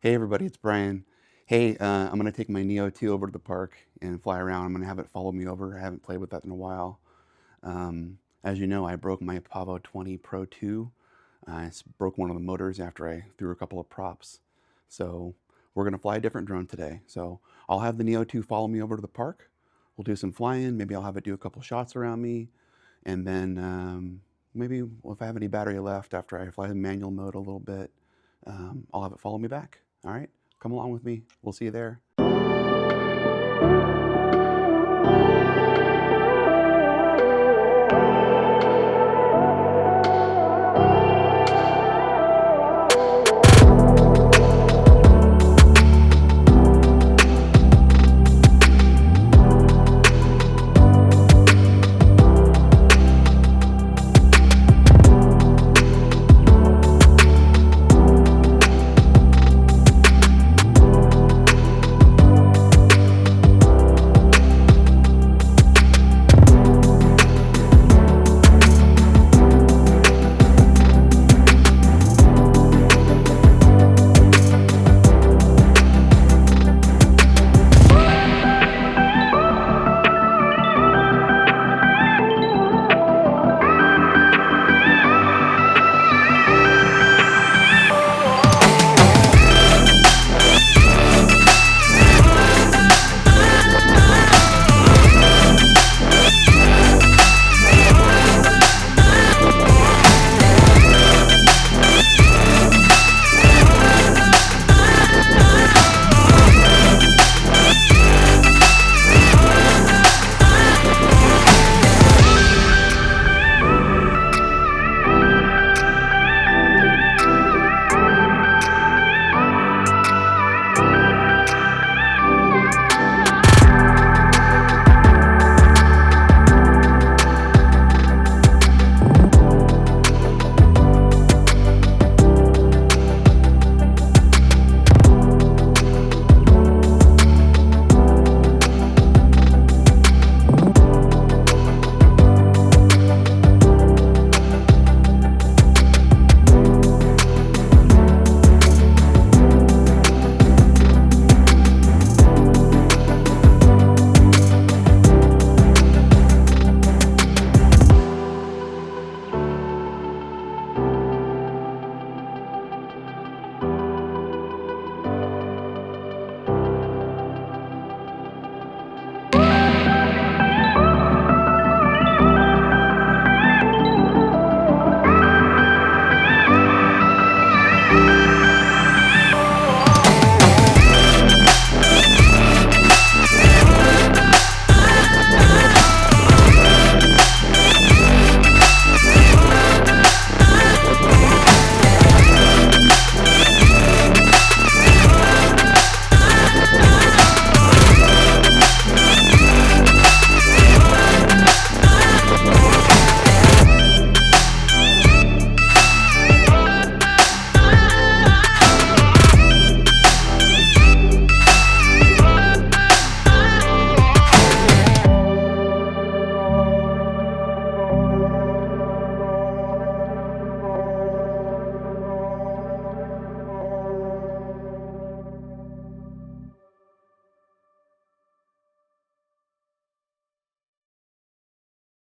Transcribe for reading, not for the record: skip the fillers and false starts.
Hey everybody, it's Brian. Hey, I'm gonna take my Neo 2 over to the park and fly around. I'm gonna have it follow me over. I haven't played with that in a while. As you know, I broke my Pavo 20 Pro 2. Broke one of the motors after I threw a couple of props. So we're gonna fly a different drone today. So I'll have the Neo 2 follow me over to the park. We'll do some flying. Maybe I'll have it do a couple shots around me. And then maybe if I have any battery left after I fly in manual mode a little bit, I'll have it follow me back. All right, come along with me. We'll see you there.